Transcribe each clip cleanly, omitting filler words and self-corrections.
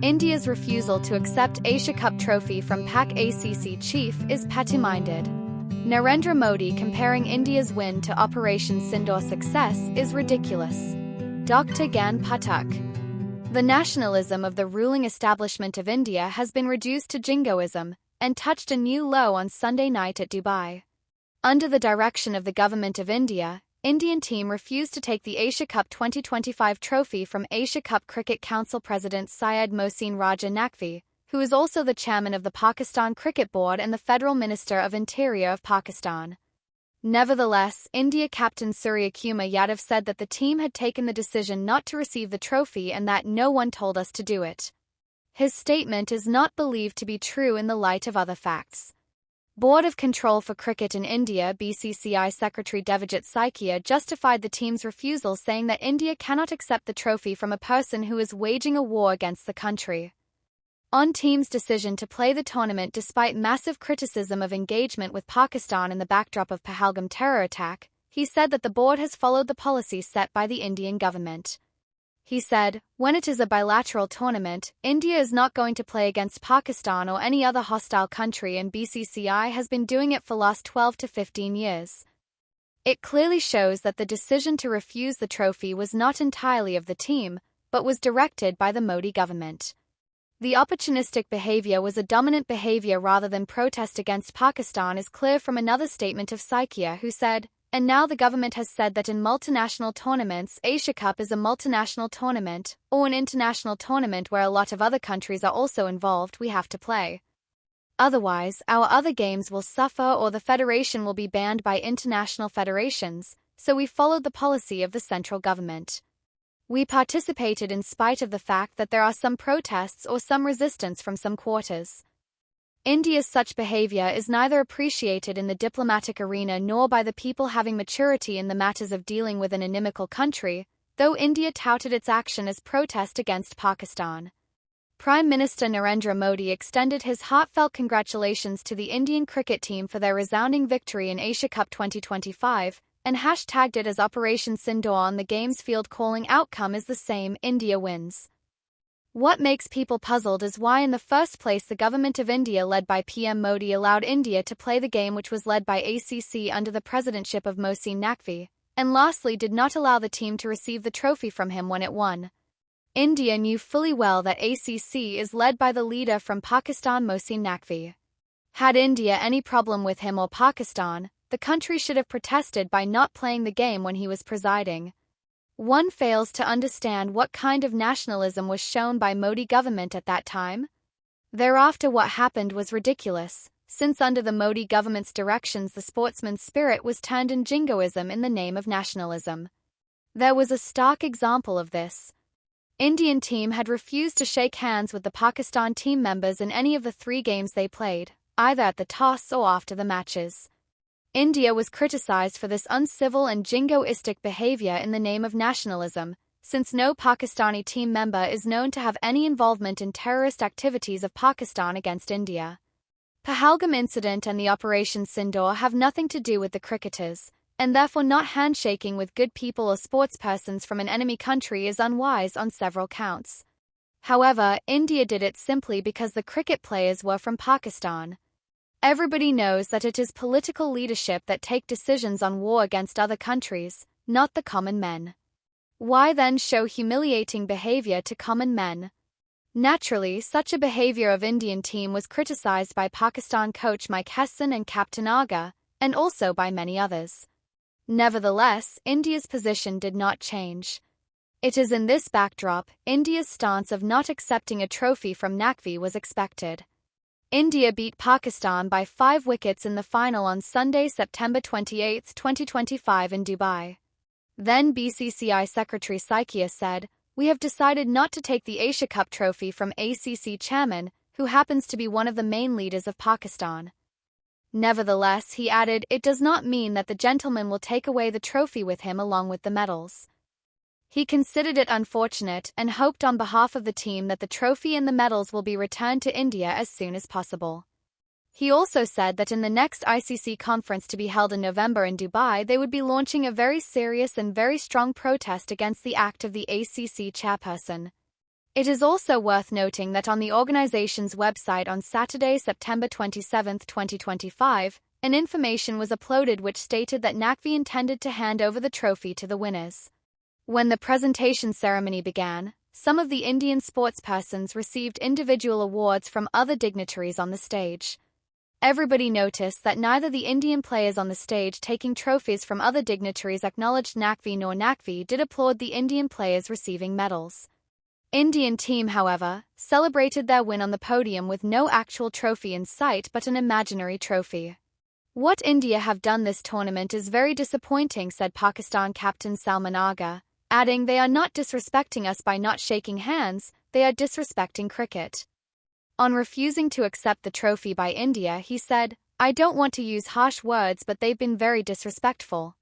India's refusal to accept Asia Cup trophy from Pak ACC chief is Pettyminded. Narendra Modi comparing India's win to Operation Sindoor success is ridiculous. Dr. Gan Pathak. The nationalism of the ruling establishment of India has been reduced to jingoism and touched a new low on Sunday night at Dubai. Under the direction of the Government of India, Indian team refused to take the Asia Cup 2025 trophy from Asia Cup Cricket Council President Syed Mohsin Raja Naqvi, who is also the chairman of the Pakistan Cricket Board and the Federal Minister of Interior of Pakistan. Nevertheless, India captain Suryakumar Yadav said that the team had taken the decision not to receive the trophy and that no one told us to do it. His statement is not believed to be true in the light of other facts. Board of Control for Cricket in India (BCCI) Secretary Devajit Saikia justified the team's refusal, saying that India cannot accept the trophy from a person who is waging a war against the country. On team's decision to play the tournament despite massive criticism of engagement with Pakistan in the backdrop of Pahalgam terror attack, he said that the board has followed the policy set by the Indian government. He said, "When it is a bilateral tournament, India is not going to play against Pakistan or any other hostile country, and BCCI has been doing it for last 12 to 15 years. It clearly shows that the decision to refuse the trophy was not entirely of the team, but was directed by the Modi government. The opportunistic behavior was a dominant behavior rather than protest against Pakistan is clear from another statement of Saikia, who said, and now the government has said that in multinational tournaments, Asia Cup is a multinational tournament, or an international tournament where a lot of other countries are also involved, we have to play. Otherwise, our other games will suffer or the federation will be banned by international federations, so we followed the policy of the central government. We participated in spite of the fact that there are some protests or some resistance from some quarters. India's such behavior is neither appreciated in the diplomatic arena nor by the people having maturity in the matters of dealing with an inimical country, though India touted its action as protest against Pakistan." Prime Minister Narendra Modi extended his heartfelt congratulations to the Indian cricket team for their resounding victory in Asia Cup 2025 and hashtagged it as Operation Sindoor on the game's field, calling outcome is the same, India wins. What makes people puzzled is why in the first place the Government of India led by PM Modi allowed India to play the game which was led by ACC under the presidentship of Mohsin Naqvi, and lastly did not allow the team to receive the trophy from him when it won. India knew fully well that ACC is led by the leader from Pakistan, Mohsin Naqvi. Had India any problem with him or Pakistan, the country should have protested by not playing the game when he was presiding. One fails to understand what kind of nationalism was shown by Modi government at that time. Thereafter what happened was ridiculous, since under the Modi government's directions the sportsman's spirit was turned in jingoism in the name of nationalism. There was a stark example of this. Indian team had refused to shake hands with the Pakistan team members in any of the 3 games they played, either at the toss or after the matches. India was criticized for this uncivil and jingoistic behavior in the name of nationalism, since no Pakistani team member is known to have any involvement in terrorist activities of Pakistan against India. Pahalgam incident and the Operation Sindoor have nothing to do with the cricketers, and therefore not handshaking with good people or sportspersons from an enemy country is unwise on several counts. However, India did it simply because the cricket players were from Pakistan. Everybody knows that it is political leadership that take decisions on war against other countries, not the common men. Why then show humiliating behavior to common men? Naturally, such a behavior of Indian team was criticized by Pakistan coach Mike Hesson and captain Aga, and also by many others. Nevertheless, India's position did not change. It is in this backdrop, India's stance of not accepting a trophy from Naqvi was expected. India beat Pakistan by 5 wickets in the final on Sunday, September 28, 2025 in Dubai. Then BCCI Secretary Saikia said, "We have decided not to take the Asia Cup trophy from ACC chairman, who happens to be one of the main leaders of Pakistan." Nevertheless, he added, it does not mean that the gentleman will take away the trophy with him along with the medals. He considered it unfortunate and hoped on behalf of the team that the trophy and the medals will be returned to India as soon as possible. He also said that in the next ICC conference to be held in November in Dubai, they would be launching a very serious and very strong protest against the act of the ACC chairperson. It is also worth noting that on the organization's website on Saturday, September 27, 2025, an information was uploaded which stated that Naqvi intended to hand over the trophy to the winners. When the presentation ceremony began, some of the Indian sportspersons received individual awards from other dignitaries on the stage. Everybody noticed that neither the Indian players on the stage taking trophies from other dignitaries acknowledged Naqvi nor Naqvi did applaud the Indian players receiving medals. Indian team, however, celebrated their win on the podium with no actual trophy in sight but an imaginary trophy. What India have done this tournament is very disappointing, said Pakistan captain Salman Agha, adding, they are not disrespecting us by not shaking hands, they are disrespecting cricket. On refusing to accept the trophy by India, he said, I don't want to use harsh words but they've been very disrespectful.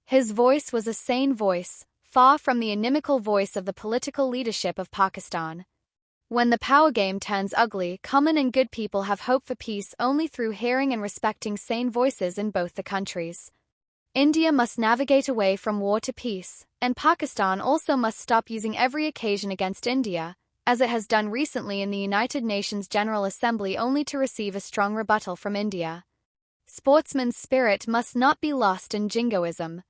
His voice was a sane voice, far from the inimical voice of the political leadership of Pakistan. When the power game turns ugly, common and good people have hope for peace only through hearing and respecting sane voices in both the countries. India must navigate away from war to peace, and Pakistan also must stop using every occasion against India, as it has done recently in the United Nations General Assembly only to receive a strong rebuttal from India. Sportsman's spirit must not be lost in jingoism,